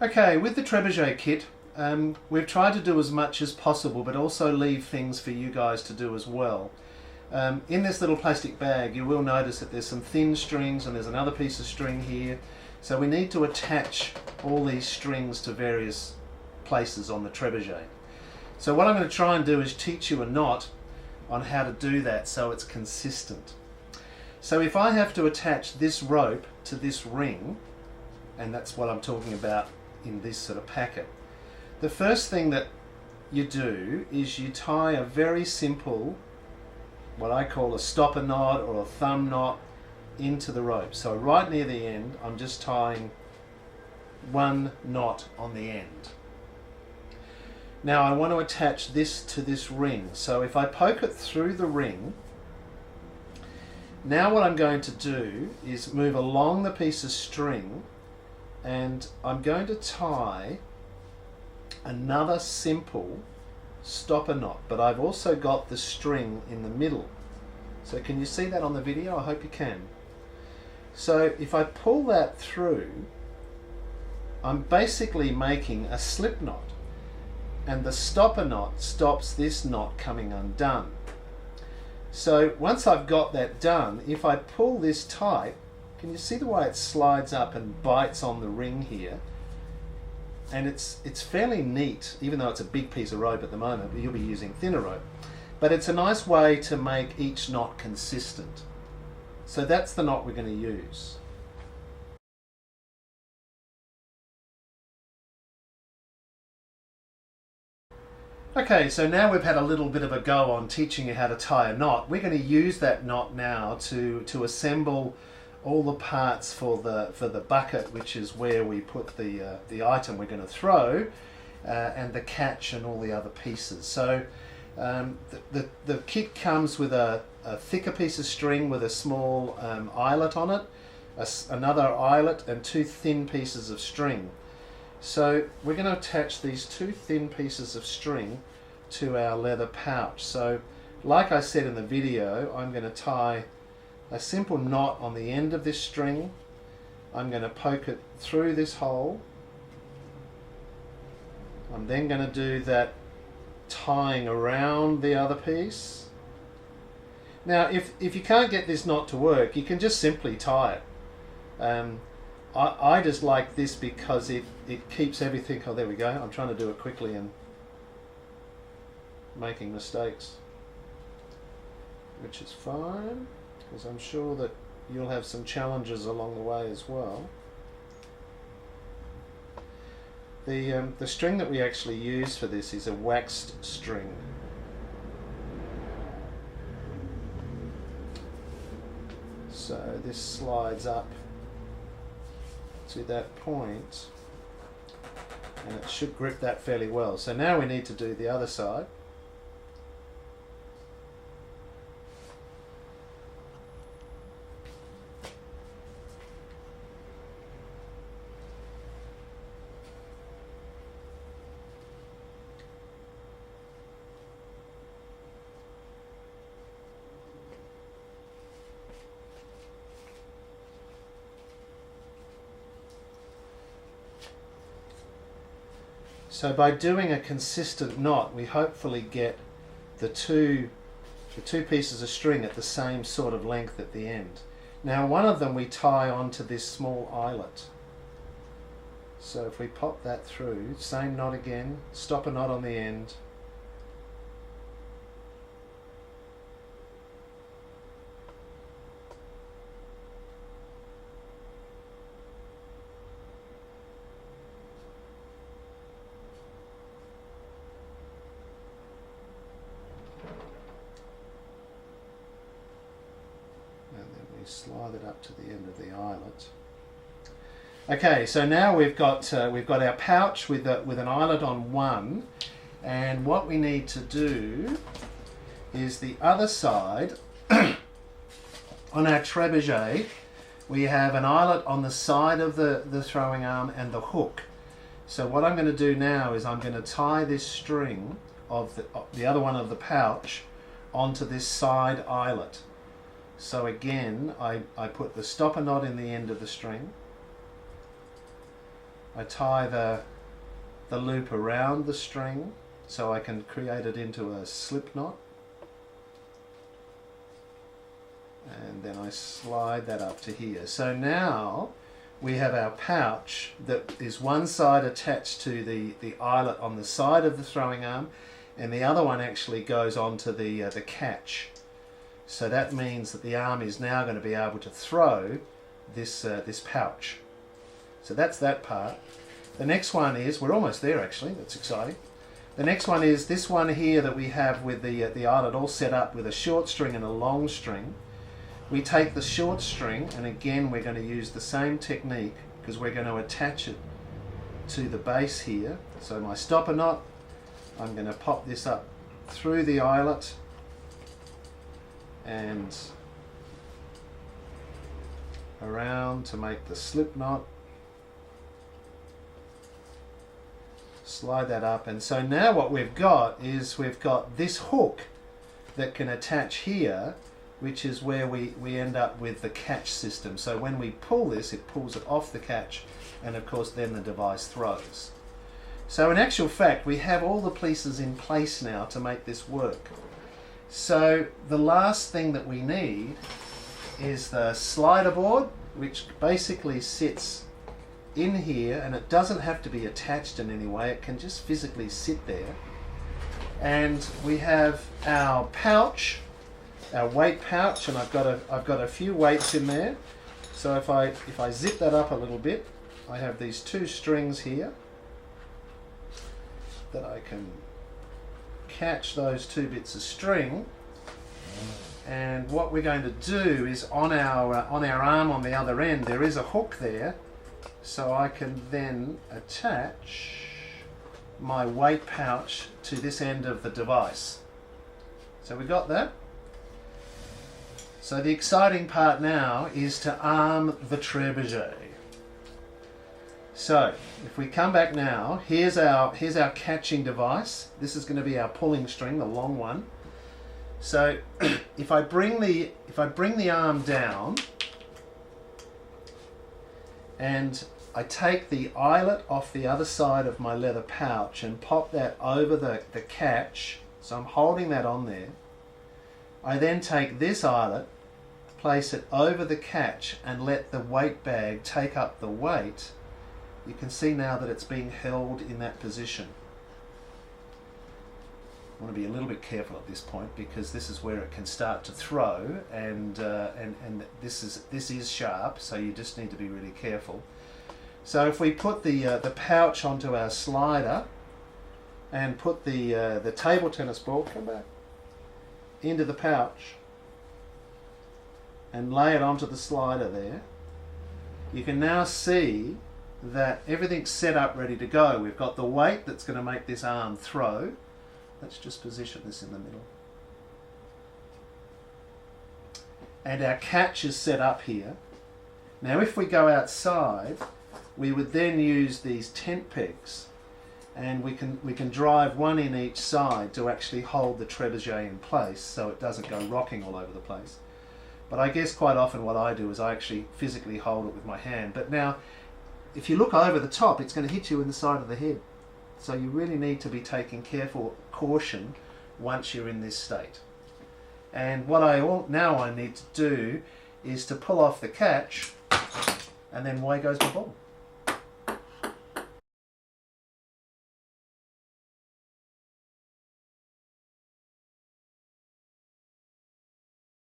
Okay, with the Trebuchet kit, we've tried to do as much as possible, but also leave things for you guys to do as well. In this little plastic bag, you will notice that there's some thin strings and there's another piece of string here. So we need to attach all these strings to various places on the Trebuchet. So what I'm going to try and do is teach you a knot on how to do that so it's consistent. So if I have to attach this rope to this ring, and that's what I'm talking about in this sort of packet, the first thing that you do is you tie a very simple, what I call a stopper knot or a thumb knot, into the rope. So right near the end, I'm just tying one knot on the end. Now I want to attach this to this ring. So if I poke it through the ring, now what I'm going to do is move along the piece of string, and I'm going to tie another simple stopper knot, but I've also got the string in the middle. So can you see that on the video? I hope you can. So if I pull that through, I'm basically making a slip knot, and the stopper knot stops this knot coming undone. So once I've got that done, if I pull this tight, can you see the way it slides up and bites on the ring here? And it's fairly neat, even though it's a big piece of rope at the moment, but you'll be using thinner rope. But it's a nice way to make each knot consistent. So that's the knot we're going to use. Okay, so now we've had a little bit of a go on teaching you how to tie a knot. We're going to use that knot now to assemble all the parts for the bucket, which is where we put the item we're going to throw, and the catch and all the other pieces. So the kit comes with a thicker piece of string with a small eyelet on it, another eyelet, and two thin pieces of string. So we're going to attach these two thin pieces of string to our leather pouch. So like I said in the video, I'm going to tie a simple knot on the end of this string. I'm going to poke it through this hole. I'm then going to do that tying around the other piece. Now if you can't get this knot to work, you can just simply tie it. I just like this because it keeps everything. Oh, there we go. I'm trying to do it quickly and making mistakes, which is fine, because I'm sure that you'll have some challenges along the way as well. The string that we actually use for this is a waxed string. So this slides up to that point, and it should grip that fairly well. So now we need to do the other side. So by doing a consistent knot, we hopefully get the two pieces of string at the same sort of length at the end. Now one of them we tie onto this small eyelet. So if we pop that through, same knot again, stop a knot on the end. Slide it up to the end of the eyelet. Okay, so now we've got our pouch with an eyelet on one, and what we need to do is the other side. On our trebuchet, we have an eyelet on the side of the throwing arm and the hook. So what I'm going to do now is I'm going to tie this string of the other one of the pouch onto this side eyelet. So again, I put the stopper knot in the end of the string, I tie the loop around the string so I can create it into a slip knot. And then I slide that up to here. So now we have our pouch that is one side attached to the eyelet on the side of the throwing arm, and the other one actually goes onto the catch. So that means that the arm is now going to be able to throw this pouch. So that's that part. The next one is, we're almost there actually, that's exciting. The next one is this one here that we have with the eyelet all set up with a short string and a long string. We take the short string, and again we're going to use the same technique because we're going to attach it to the base here. So my stopper knot, I'm going to pop this up through the eyelet and around to make the slip knot. Slide that up, and so now what we've got is we've got this hook that can attach here, which is where we end up with the catch system. So when we pull this, it pulls it off the catch, and of course then the device throws. So in actual fact, we have all the pieces in place now to make this work. So the last thing that we need is the slider board, which basically sits in here, and it doesn't have to be attached in any way, it can just physically sit there. And we have our pouch, our weight pouch, and I've got a few weights in there. So if I zip that up a little bit, I have these two strings here that I can catch those two bits of string. And what we're going to do is on our arm on the other end there is a hook there, so I can then attach my weight pouch to this end of the device. So we got that. So the exciting part now is to arm the trebuchet. So if we come back now, here's our catching device. This is going to be our pulling string, the long one. So if I bring the arm down and I take the eyelet off the other side of my leather pouch and pop that over the catch, so I'm holding that on there. I then take this eyelet, place it over the catch and let the weight bag take up the weight. You can see now that it's being held in that position. I want to be a little bit careful at this point because this is where it can start to throw, and this is sharp, so you just need to be really careful. So if we put the pouch onto our slider and put the table tennis ball, come back, into the pouch and lay it onto the slider there, you can now see that everything's set up ready to go. We've got the weight that's going to make this arm throw. Let's just position this in the middle. And our catch is set up here. Now if we go outside, we would then use these tent pegs, and we can drive one in each side to actually hold the trebuchet in place so it doesn't go rocking all over the place. But I guess quite often what I do is I actually physically hold it with my hand. But now if you look over the top, it's going to hit you in the side of the head. So you really need to be taking careful caution once you're in this state. And what I need to do is to pull off the catch, and then away goes my ball.